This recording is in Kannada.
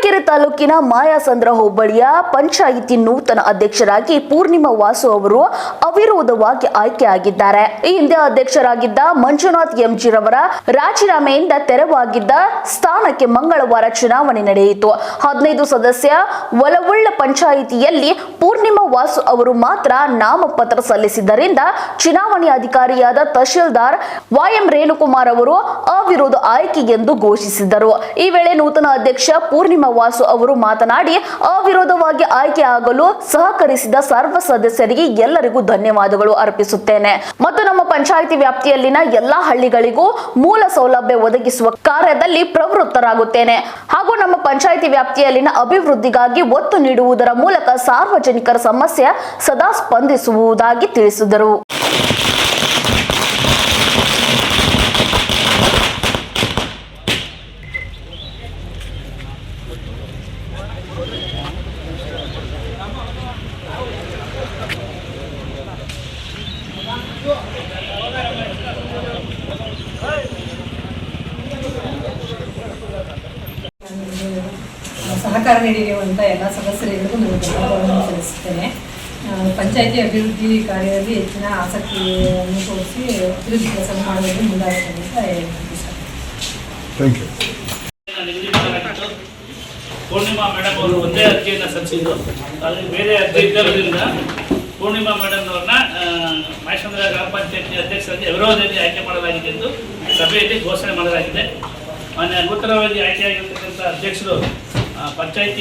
ತರೀಕೆರೆ ತಾಲೂಕಿನ ಮಾಯಾಸಂದ್ರ ಹೋಬಳಿಯ ಪಂಚಾಯಿತಿ ನೂತನ ಅಧ್ಯಕ್ಷರಾಗಿ ಪೂರ್ಣಿಮಾ ವಾಸು ಅವರು ಅವಿರೋಧವಾಗಿ ಆಯ್ಕೆಯಾಗಿದ್ದಾರೆ. ಈ ಹಿಂದೆ ಅಧ್ಯಕ್ಷರಾಗಿದ್ದ ಮಂಜುನಾಥ್ ಎಂಜಿ ರವರ ರಾಜೀನಾಮೆಯಿಂದ ತೆರವಾಗಿದ್ದ ಸ್ಥಾನಕ್ಕೆ ಮಂಗಳವಾರ ಚುನಾವಣೆ ನಡೆಯಿತು. 15 ಸದಸ್ಯ ಒಲವುಳ್ಳ ಪಂಚಾಯಿತಿಯಲ್ಲಿ ಪೂರ್ಣಿಮಾ ವಾಸು ಅವರು ಮಾತ್ರ ನಾಮಪತ್ರ ಸಲ್ಲಿಸಿದ್ದರಿಂದ ಚುನಾವಣೆ ಅಧಿಕಾರಿಯಾದ ತಹಶೀಲ್ದಾರ್ YM ರೇಣುಕುಮಾರ್ ಅವರು ಅವಿರೋಧ ಆಯ್ಕೆ ಎಂದು ಘೋಷಿಸಿದರು. ಈ ವೇಳೆ ನೂತನ ಅಧ್ಯಕ್ಷ ಪೂರ್ಣಿಮಾ ವಾಸು ಅವರು ಮಾತನಾಡಿ, ಅವಿರೋಧವಾಗಿ ಆಯ್ಕೆ ಆಗಲು ಸಹಕರಿಸಿದ ಸರ್ವ ಸದಸ್ಯರಿಗೆ ಎಲ್ಲರಿಗೂ ಧನ್ಯವಾದಗಳು ಅರ್ಪಿಸುತ್ತೇನೆ ಮತ್ತು ನಮ್ಮ ಪಂಚಾಯಿತಿ ವ್ಯಾಪ್ತಿಯಲ್ಲಿನ ಎಲ್ಲಾ ಹಳ್ಳಿಗಳಿಗೂ ಮೂಲ ಸೌಲಭ್ಯ ಒದಗಿಸುವ ಕಾರ್ಯದಲ್ಲಿ ಪ್ರವೃತ್ತರಾಗುತ್ತೇನೆ ಹಾಗೂ ನಮ್ಮ ಪಂಚಾಯಿತಿ ವ್ಯಾಪ್ತಿಯಲ್ಲಿನ ಅಭಿವೃದ್ಧಿಗಾಗಿ ಒತ್ತು ನೀಡುವುದರ ಮೂಲಕ ಸಾರ್ವಜನಿಕರ ಸಮಸ್ಯೆ ಸದಾ ಸ್ಪಂದಿಸುವುದಾಗಿ ತಿಳಿಸಿದರು. ಸಹಕಾರ ನೀಡಿರುವಂಥ ಎಲ್ಲ ಸದಸ್ಯರಿಗೂ ನಾನು ಧನ್ಯವಾದಗಳನ್ನು ಸಲ್ಲಿಸುತ್ತೇನೆ. ಪಂಚಾಯಿತಿ ಅಭಿವೃದ್ಧಿ ಕಾರ್ಯದಲ್ಲಿ ಹೆಚ್ಚಿನ ಆಸಕ್ತಿಯನ್ನು ತೋರಿಸಿ ಅಭಿವೃದ್ಧಿ ಕೆಲಸ ಮಾಡುವುದನ್ನು ಮುಂದಾಗುತ್ತದೆ ಅಂತ ಹೇಳಬೇಕು. ಪೂರ್ಣಿಮಾ ಮೇಡಮ್ ಅವರು ಒಂದೇ ಅರ್ಜಿಯನ್ನು ಸಲ್ಲಿಸಿದ್ರು. ಅದು ಬೇರೆ ಅರ್ಜಿ ಇದ್ದರಿಂದ ಪೂರ್ಣಿಮಾ ಮೇಡಮ್ ಅವ್ರನ್ನ ಮಾಯಸಂದ್ರ ಗ್ರಾಮ ಪಂಚಾಯತಿ ಅಧ್ಯಕ್ಷರಾಗಿ ಅವಿರೋಧವಾಗಿ ಆಯ್ಕೆ ಮಾಡಲಾಗಿದೆ ಎಂದು ಸಭೆಯಲ್ಲಿ ಘೋಷಣೆ ಮಾಡಲಾಗಿದೆ. ಮಾನ್ಯ ನೂತನವಾಗಿ ಆಯ್ಕೆಯಾಗಿರ್ತಕ್ಕಂಥ ಅಧ್ಯಕ್ಷರು ಪಂಚಾಯಿತಿ